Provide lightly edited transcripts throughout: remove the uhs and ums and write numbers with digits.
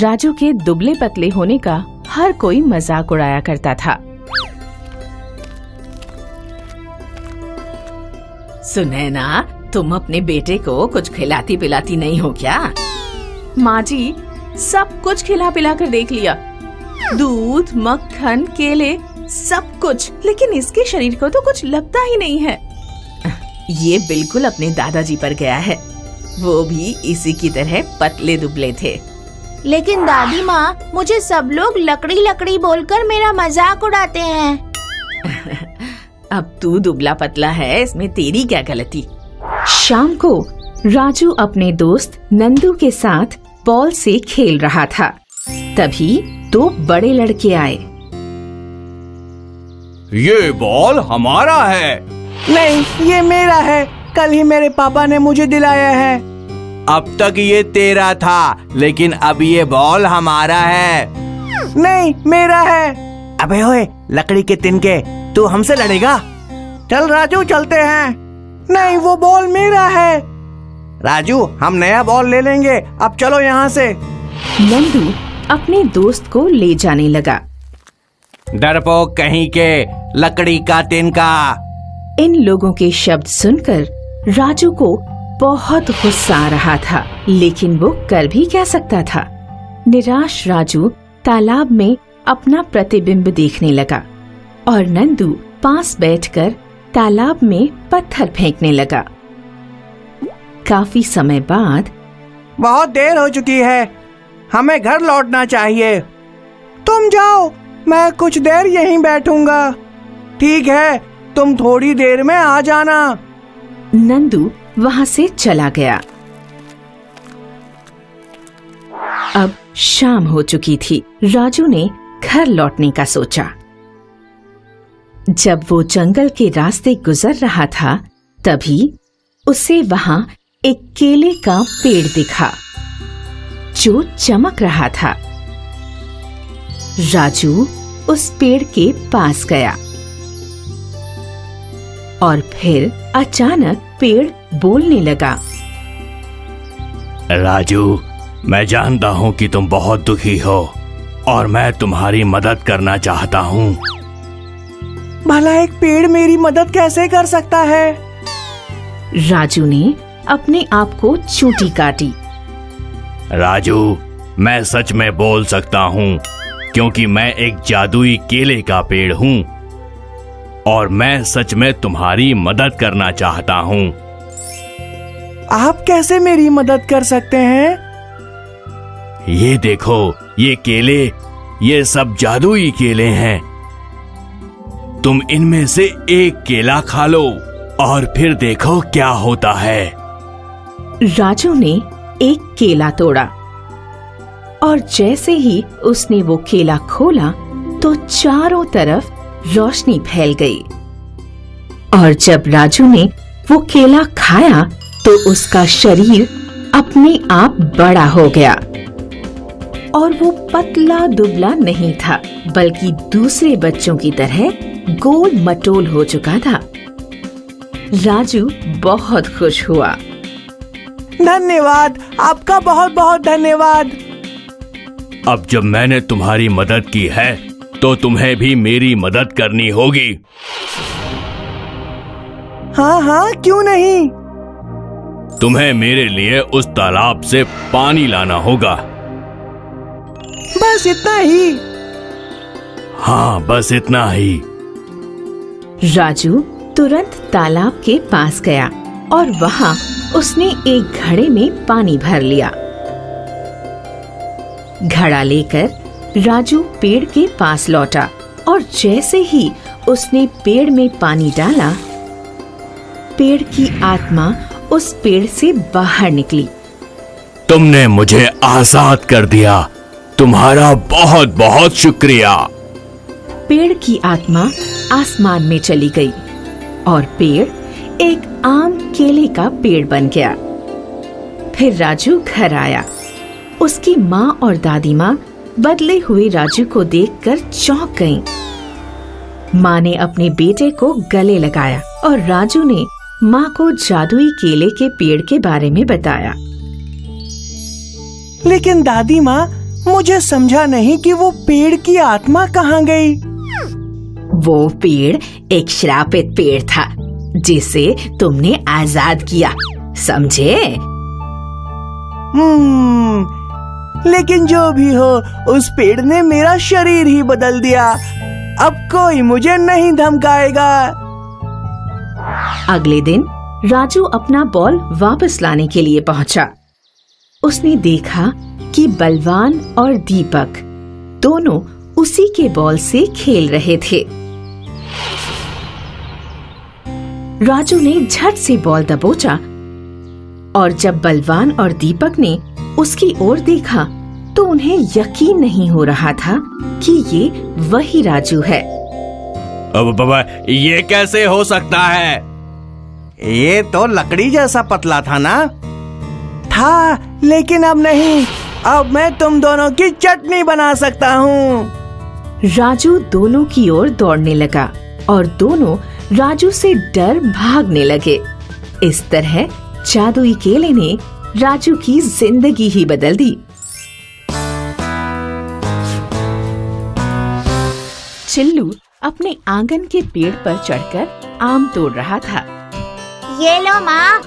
राजू के दुबले पतले होने का हर कोई मजाक उड़ाया करता था। सुनैना, तुम अपने बेटे को कुछ खिलाती पिलाती नहीं हो क्या? माँ जी, सब कुछ खिला पिला कर देख लिया, दूध, मक्खन, केले, सब कुछ, लेकिन इसके शरीर को तो कुछ लगता ही नहीं है। ये बिल्कुल अपने दादाजी पर गया है, वो भी इसी की तरह पतले दुबले थे। लेकिन दादी माँ, मुझे सब लोग लकड़ी लकड़ी बोलकर मेरा मजाक उड़ाते हैं। अब तू दुबला पतला है, इसमें तेरी क्या गलती? शाम को राजू अपने दोस्त नंदू के साथ बॉल से खेल रहा था। तभी दो बड़े लड़के आए। ये बॉल हमारा है। नहीं, ये मेरा है, कल ही मेरे पापा ने मुझे दिलाया है। अब तक ये तेरा था, लेकिन अब ये बॉल हमारा है। नहीं, मेरा है। अबे ओए, लकड़ी के तिनके, तू हमसे लड़ेगा? चल राजू, चलते हैं। नहीं, वो बॉल मेरा है। राजू, हम नया बॉल ले लेंगे, अब चलो यहाँ से। नंदू अपने दोस्त को ले जाने लगा। डरपोक कहीं के, लकड़ी का तिनका। इन लोगों के शब्द सुनकर राजू को बहुत गुस्सा आ रहा था, लेकिन वो कर भी क्या सकता था। निराश राजू तालाब में अपना प्रतिबिंब देखने लगा और नंदू पास बैठकर तालाब में पत्थर फेंकने लगा। काफी समय बाद, बहुत देर हो चुकी है, हमें घर लौटना चाहिए। तुम जाओ, मैं कुछ देर यहीं बैठूंगा। ठीक है, तुम थोड़ी देर में आ जाना। नंदू वहाँ से चला गया। अब शाम हो चुकी थी। राजू ने घर लौटने का सोचा। जब वो जंगल के रास्ते गुजर रहा था, तभी उसे वहाँ एक केले का पेड़ दिखा जो चमक रहा था। राजू उस पेड़ के पास गया और फिर अचानक पेड़ बोलने लगा। राजू, मैं जानता हूँ कि तुम बहुत दुखी हो और मैं तुम्हारी मदद करना चाहता हूँ। भला एक पेड़ मेरी मदद कैसे कर सकता है? राजू ने अपने आप को चूंटी काटी। राजू, मैं सच में बोल सकता हूँ, क्योंकि मैं एक जादुई केले का पेड़ हूँ और मैं सच में तुम्हारी मदद करना चाहता हूँ। आप कैसे मेरी मदद कर सकते हैं? ये देखो, ये केले, ये सब जादुई केले हैं। तुम इनमें से एक केला खा लो और फिर देखो क्या होता है। राजू ने एक केला तोड़ा और जैसे ही उसने वो केला खोला तो चारों तरफ रोशनी फैल गई। और जब राजू ने वो केला खाया तो उसका शरीर अपने आप बड़ा हो गया और वो पतला दुबला नहीं था, बल्कि दूसरे बच्चों की तरह गोल मटोल हो चुका था। राजू बहुत खुश हुआ। धन्यवाद, आपका बहुत बहुत धन्यवाद। अब जब मैंने तुम्हारी मदद की है, तो तुम्हें भी मेरी मदद करनी होगी। हाँ हाँ, क्यों नहीं। तुम्हें मेरे लिए उस तालाब से पानी लाना होगा। बस इतना ही? हाँ, बस इतना ही। राजू तुरंत तालाब के पास गया और वहाँ उसने एक घड़े में पानी भर लिया। घड़ा लेकर राजू पेड़ के पास लौटा और जैसे ही उसने पेड़ में पानी डाला, पेड़ की आत्मा उस पेड़ से बाहर निकली। तुमने मुझे आजाद कर दिया, तुम्हारा बहुत बहुत शुक्रिया। पेड़ की आत्मा आसमान में चली गई और पेड़ एक आम केले का पेड़ बन गया। फिर राजू घर आया। उसकी माँ और दादी माँ बदले हुए राजू को देखकर चौंक गईं। माँ ने अपने बेटे को गले लगाया और राजू ने माँ को जादुई केले के पेड़ के बारे में बताया। लेकिन दादी माँ, मुझे समझा नहीं कि वो पेड़ की आत्मा कहाँ गई। वो पेड़ एक श्रापित पेड़ था जिसे तुमने आजाद किया, समझे? लेकिन जो भी हो, उस पेड़ ने मेरा शरीर ही बदल दिया। अब कोई मुझे नहीं धमकाएगा। अगले दिन राजू अपना बॉल वापस लाने के लिए पहुंचा। उसने देखा कि बलवान और दीपक दोनों उसी के बॉल से खेल रहे थे। राजू ने झट से बॉल दबोचा और जब बलवान और दीपक ने उसकी ओर देखा तो उन्हें यकीन नहीं हो रहा था कि ये वही राजू है। अब बाबा, ये कैसे हो सकता है? ये तो लकड़ी जैसा पतला था ना? था, लेकिन अब नहीं। अब मैं तुम दोनों की चटनी बना सकता हूँ। राजू दोनों की ओर दौड़ने लगा और दोनों राजू से डर भागने लगे। इस तरह जादुई केले ने राजू की जिंदगी ही बदल दी। चिल्लू अपने आंगन के पेड़ पर चढ़कर आम तोड़ रहा था। ये लो माँ,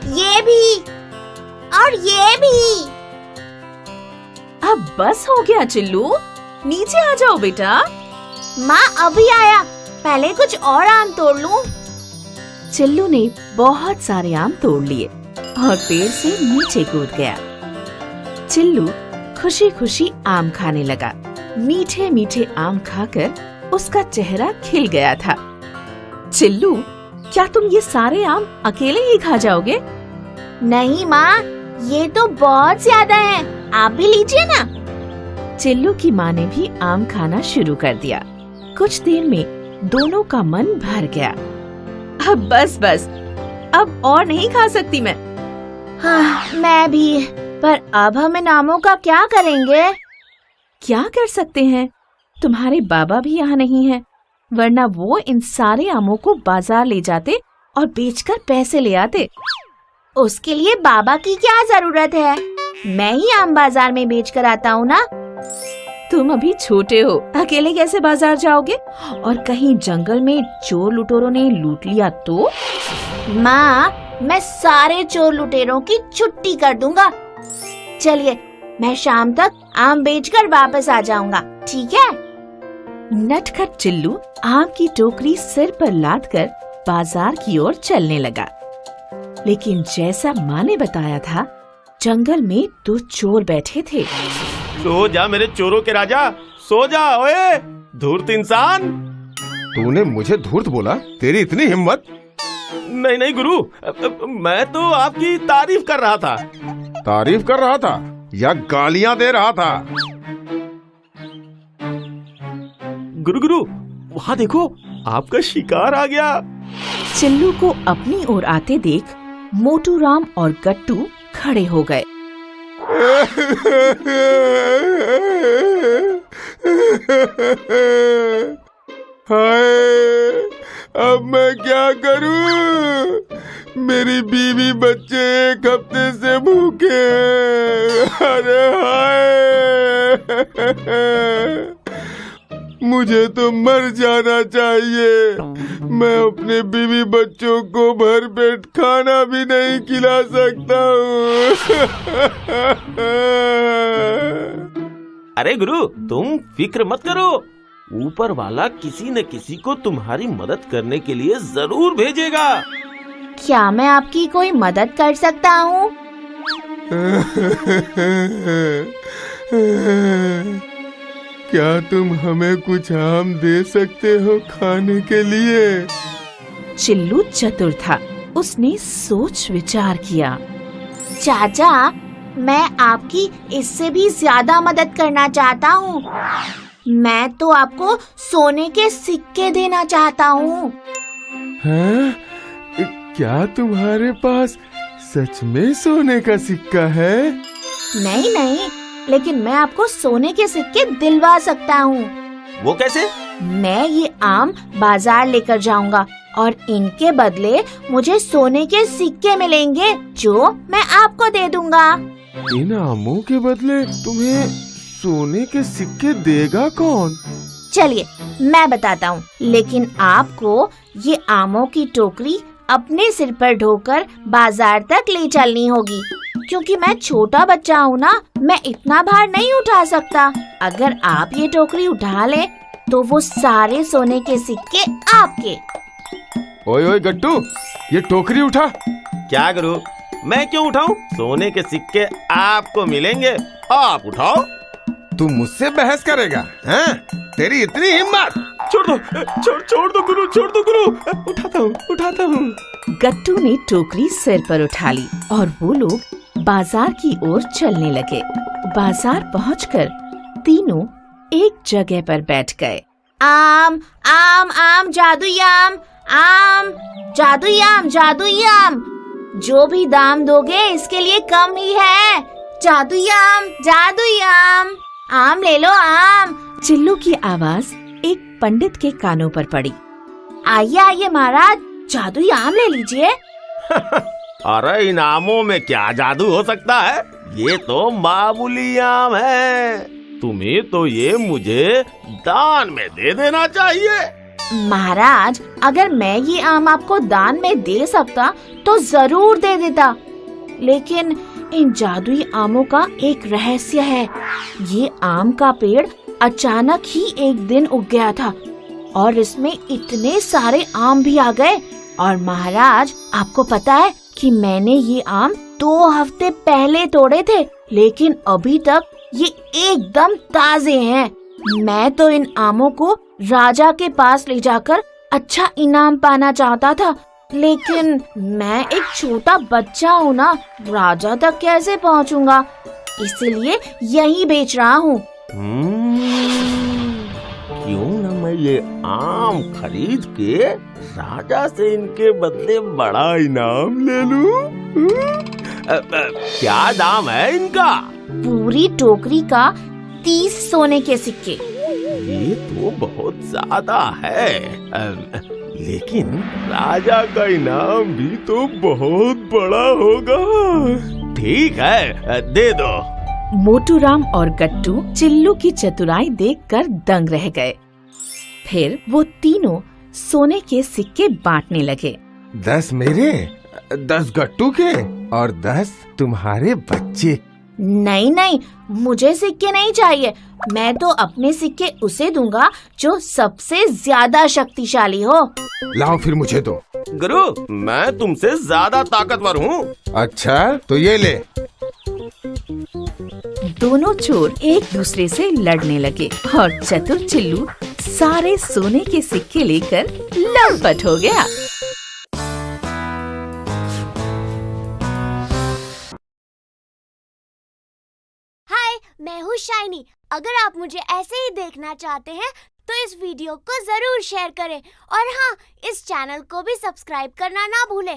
ये भी और ये भी। अब बस हो गया चिल्लू, नीचे आ जाओ बेटा। माँ अभी आया, पहले कुछ और आम तोड़ लूं। चिल्लू ने बहुत सारे आम तोड़ लिए और पेड़ से नीचे कूद गया। चिल्लू खुशी खुशी आम खाने लगा। मीठे मीठे आम खाकर उसका चेहरा खिल गया था। चिल्लू, क्या तुम ये सारे आम अकेले ही खा जाओगे? नहीं माँ, ये तो बहुत ज्यादा है, आप भी लीजिए ना। चिल्लू की माँ ने भी आम खाना शुरू कर दिया। कुछ देर में दोनों का मन भर गया। अब बस बस, अब और नहीं खा सकती मैं। हाँ, मैं भी। पर अब हम इन आमों का क्या करेंगे? क्या कर सकते हैं? तुम्हारे बाबा भी यहाँ नहीं है, वरना वो इन सारे आमों को बाजार ले जाते और बेचकर पैसे ले आते। उसके लिए बाबा की क्या जरूरत है? मैं ही आम बाजार में बेच कर आता हूँ ना। तुम अभी छोटे हो, अकेले कैसे बाजार जाओगे? और कहीं जंगल में चोर लुटेरों ने लूट लिया तो? माँ, मैं सारे चोर लुटेरों की छुट्टी कर दूंगा। चलिए, मैं शाम तक आम बेचकर वापस आ जाऊंगा, ठीक है? नटखट चिल्लू आम की टोकरी सिर पर लादकर बाजार की ओर चलने लगा। लेकिन जैसा माँ ने बताया था, जंगल में 2 चोर बैठे थे। सो जा मेरे चोरों के राजा, सो जा ओए धूर्त इंसान। तूने मुझे धूर्त बोला? तेरी इतनी हिम्मत? नहीं नहीं गुरु, मैं तो आपकी तारीफ कर रहा था। तारीफ कर रहा था या गालियां दे रहा था? गुरु, वहाँ देखो, आपका शिकार आ गया। चिल्लू को अपनी ओर आते देख मोटू राम और गट्टू खड़े हो गए। हाय, अब मैं क्या करूं? मेरी बीवी बच्चे 1 हफ्ते से भूखे हैं। अरे हाय, मुझे तो मर जाना चाहिए। मैं अपने बीवी बच्चों को भर पेट खाना भी नहीं खिला सकता हूँ। अरे गुरु, तुम फिक्र मत करो, ऊपर वाला किसी न किसी को तुम्हारी मदद करने के लिए जरूर भेजेगा। क्या मैं आपकी कोई मदद कर सकता हूँ? क्या तुम हमें कुछ आम दे सकते हो खाने के लिए? चिल्लू चतुर था, उसने सोच विचार किया। चाचा, मैं आपकी इससे भी ज्यादा मदद करना चाहता हूँ। मैं तो आपको सोने के सिक्के देना चाहता हूँ। हाँ? क्या तुम्हारे पास सच में सोने का सिक्का है? नहीं नहीं, लेकिन मैं आपको सोने के सिक्के दिलवा सकता हूँ। वो कैसे? मैं ये आम बाजार लेकर जाऊंगा और इनके बदले मुझे सोने के सिक्के मिलेंगे जो मैं आपको दे दूंगा। इन आमों के बदले तुम्हें सोने के सिक्के देगा कौन? चलिए मैं बताता हूँ, लेकिन आपको ये आमों की टोकरी अपने सिर पर ढोकर बाजार तक ले चलनी होगी, क्योंकि मैं छोटा बच्चा हूँ ना, मैं इतना भार नहीं उठा सकता। अगर आप ये टोकरी उठा ले तो वो सारे सोने के सिक्के आपके। ओए ओए गट्टू, ये टोकरी उठा। क्या गुरु, मैं क्यों उठाऊं? सोने के सिक्के आपको मिलेंगे, आप उठाओ। तू मुझसे बहस करेगा हैं? तेरी इतनी हिम्मत? छोड़ दो गुरु, छोड़ दो गुरु। उठाता हूँ। गट्टू ने टोकरी सिर पर उठा ली और वो लोग बाजार की ओर चलने लगे। बाजार पहुंचकर तीनों एक जगह पर बैठ गए। आम आम आम जादुई आम, आम जादुई आम, जादुई आम। जो भी दाम दोगे इसके लिए कम ही है। जादुई आम, जादुई आम, आम ले लो आम। चिल्लू की आवाज एक पंडित के कानों पर पड़ी। आइए आइए महाराज, जादुई आम ले लीजिए। अरे इन आमों में क्या जादू हो सकता है? ये तो मामूली आम है। तुम्हें तो ये मुझे दान में दे देना चाहिए। महाराज, अगर मैं ये आम आपको दान में दे सकता तो जरूर दे देता, लेकिन इन जादुई आमों का एक रहस्य है। ये आम का पेड़ अचानक ही एक दिन उग गया था और इसमें इतने सारे आम भी आ गए। और महाराज, आपको पता है कि मैंने ये आम 2 हफ्ते पहले तोड़े थे, लेकिन अभी तक ये एकदम ताजे हैं। मैं तो इन आमों को राजा के पास ले जाकर अच्छा इनाम पाना चाहता था, लेकिन मैं एक छोटा बच्चा हूँ ना, राजा तक कैसे पहुँचूंगा? इसीलिए यही बेच रहा हूँ। क्यों न मैं ये आम खरीद के राजा से इनके बदले बड़ा इनाम ले लूं? क्या दाम है इनका? पूरी टोकरी का 30 सोने के सिक्के। ये तो बहुत ज्यादा है, लेकिन राजा का इनाम भी तो बहुत बड़ा होगा। ठीक है, दे दो। मोटूराम और गट्टू चिल्लू की चतुराई देखकर दंग रह गए। फिर वो तीनों सोने के सिक्के बांटने लगे। 10 मेरे, 10 गट्टू के और 10 तुम्हारे बच्चे। नहीं नहीं, मुझे सिक्के नहीं चाहिए। मैं तो अपने सिक्के उसे दूंगा जो सबसे ज्यादा शक्तिशाली हो। लाओ फिर मुझे दो। गुरु, मैं तुमसे ज्यादा ताकतवर हूँ। अच्छा तो ये ले। दोनों चोर एक दूसरे से लड़ने लगे और चतुर चिल्लू सारे सोने के सिक्के लेकर लंपट हो गया। हाय, मैं हूँ शाइनी। अगर आप मुझे ऐसे ही देखना चाहते हैं तो इस वीडियो को जरूर शेयर करें और हाँ, इस चैनल को भी सब्सक्राइब करना ना भूलें।